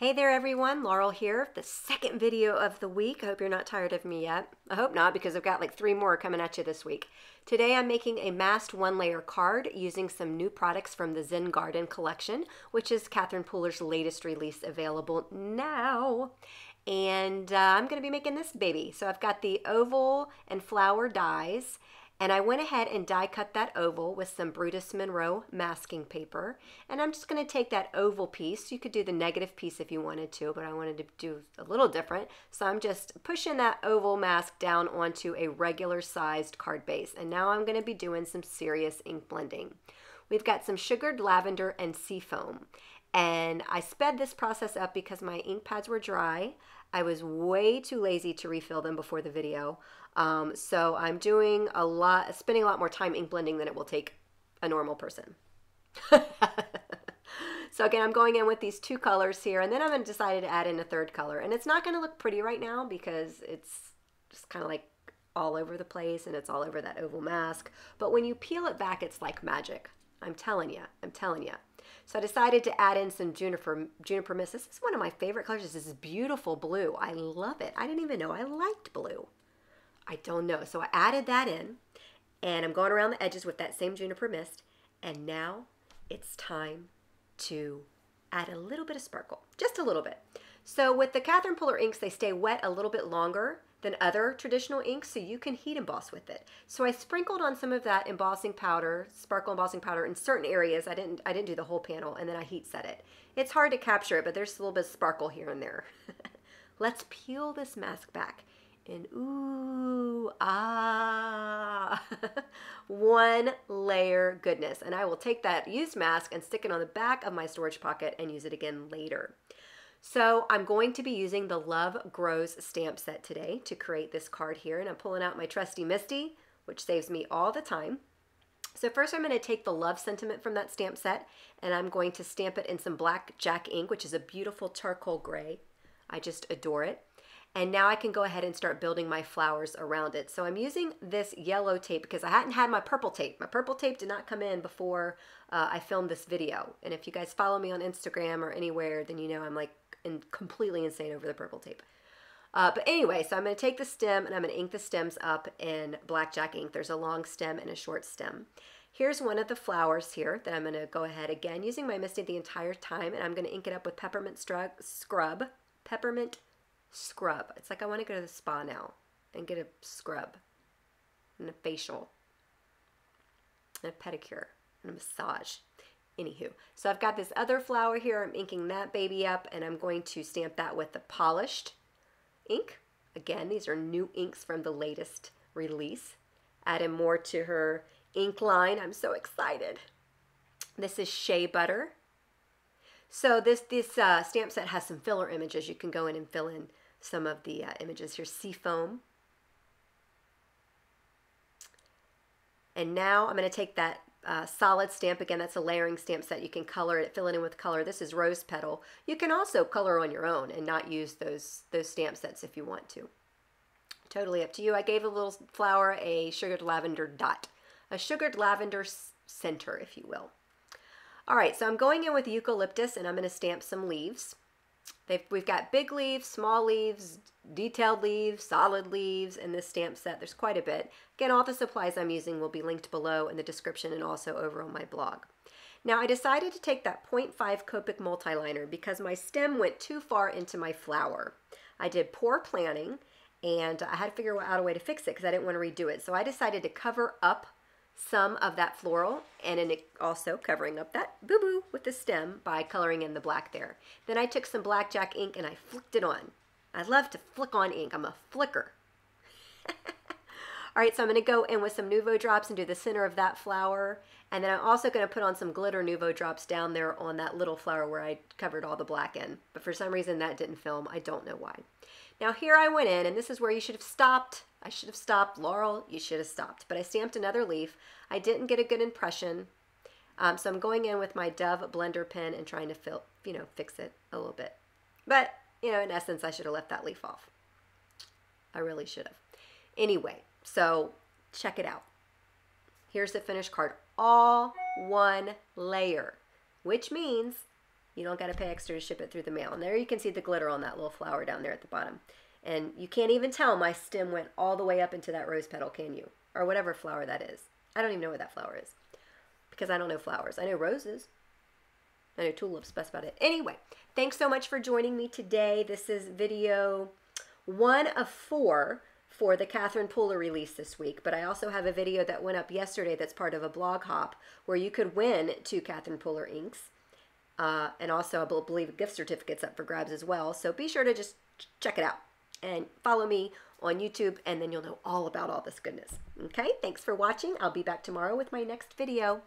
Hey there everyone, Laurel here, the second video of the week. I hope you're not tired of me yet. I hope not, because I've got like 3 more coming at you this week. Today I'm making a masked 1-layer card using some new products from the Zen Garden collection, which is Catherine Pooler's latest release, available now. And I'm going to be making this baby. So I've got the oval and flower dies, and I went ahead and die cut that oval with some Brutus Monroe masking paper. And I'm just going to take that oval piece. You could do the negative piece if you wanted to, but I wanted to do a little different. So I'm just pushing that oval mask down onto a regular sized card base. And now I'm going to be doing some serious ink blending. We've got some sugared lavender and Seafoam. And I sped this process up because my ink pads were dry. I was way too lazy to refill them before the video. So I'm doing spending a lot more time ink blending than it will take a normal person. So again, I'm going in with these 2 colors here, and then I'm going to decide to add in a 3rd color. And it's not going to look pretty right now because it's just kind of like all over the place and it's all over that oval mask. But when you peel it back, it's like magic. I'm telling you, I'm telling you. So I decided to add in some Juniper Mist. This is one of my favorite colors. This is beautiful blue. I love it. I didn't even know I liked blue. I don't know. So I added that in, and I'm going around the edges with that same Juniper Mist. And now it's time to add a little bit of sparkle, just a little bit. So with the Catherine Pooler inks, they stay wet a little bit longer than other traditional inks, so you can heat emboss with it. So I sprinkled on some of that embossing powder, sparkle embossing powder, in certain areas. I didn't do the whole panel, and then I heat set it. It's hard to capture it, but there's a little bit of sparkle here and there. Let's peel this mask back. And ooh, ah, 1 layer goodness. And I will take that used mask and stick it on the back of my storage pocket and use it again later. So I'm going to be using the Love Grows stamp set today to create this card here. And I'm pulling out my trusty Misty, which saves me all the time. So first I'm going to take the love sentiment from that stamp set, and I'm going to stamp it in some Blackjack ink, which is a beautiful charcoal gray. I just adore it. And now I can go ahead and start building my flowers around it. So I'm using this yellow tape because I hadn't had my purple tape. My purple tape did not come in before I filmed this video. And if you guys follow me on Instagram or anywhere, then you know I'm like completely insane over the purple tape. But anyway, so I'm going to take the stem and I'm going to ink the stems up in Blackjack ink. There's a long stem and a short stem. Here's one of the flowers here that I'm going to go ahead again using my Misty the entire time, and I'm going to ink it up with Peppermint Scrub. Peppermint Scrub. It's like I want to go to the spa now and get a scrub and a facial and a pedicure and a massage. Anywho, so I've got this other flower here. I'm inking that baby up, and I'm going to stamp that with the polished ink. Again, these are new inks from the latest release. Adding more to her ink line. I'm so excited. This is Shea Butter. So this stamp set has some filler images. You can go in and fill in some of the images. Here's Seafoam. And now I'm going to take that solid stamp. Again, that's a layering stamp set. You can color it, fill it in with color. This is Rose Petal. You can also color on your own and not use those stamp sets if you want to. Totally up to you. I gave a little flower a sugared lavender dot. A sugared lavender center, if you will. All right, so I'm going in with Eucalyptus, and I'm going to stamp some leaves. We've got big leaves, small leaves, detailed leaves, solid leaves in this stamp set. There's quite a bit. Again, all the supplies I'm using will be linked below in the description and also over on my blog. Now, I decided to take that 0.5 Copic Multiliner because my stem went too far into my flower. I did poor planning, and I had to figure out a way to fix it because I didn't want to redo it. So I decided to cover up some of that floral, and then also covering up that boo-boo with the stem by coloring in the black there. Then I took some Blackjack ink and I flicked it on. I love to flick on ink. I'm a flicker. All right, so I'm going to go in with some Nuvo Drops and do the center of that flower. And then I'm also going to put on some glitter Nuvo Drops down there on that little flower where I covered all the black in. But for some reason that didn't film. I don't know why. Now here I went in, and this is where you should have stopped. I should have stopped. Laurel, you should have stopped. But I stamped another leaf. I didn't get a good impression. So I'm going in with my Dove blender pen and trying to fix it a little bit. But, in essence, I should have left that leaf off. I really should have. Anyway, so check it out. Here's the finished card. All 1 layer, which means You don't got to pay extra to ship it through the mail. And there you can see the glitter on that little flower down there at the bottom. And you can't even tell my stem went all the way up into that rose petal, can you? Or whatever flower that is. I don't even know what that flower is because I don't know flowers. I know roses. I know tulips, that's about it. Anyway, thanks so much for joining me today. This is video 1 of 4 for the Catherine Pooler release this week, but I also have a video that went up yesterday that's part of a blog hop where you could win 2 Catherine Pooler inks. And also, I believe gift certificates up for grabs as well. So be sure to just check it out and follow me on YouTube, and then you'll know all about all this goodness. Okay, thanks for watching. I'll be back tomorrow with my next video.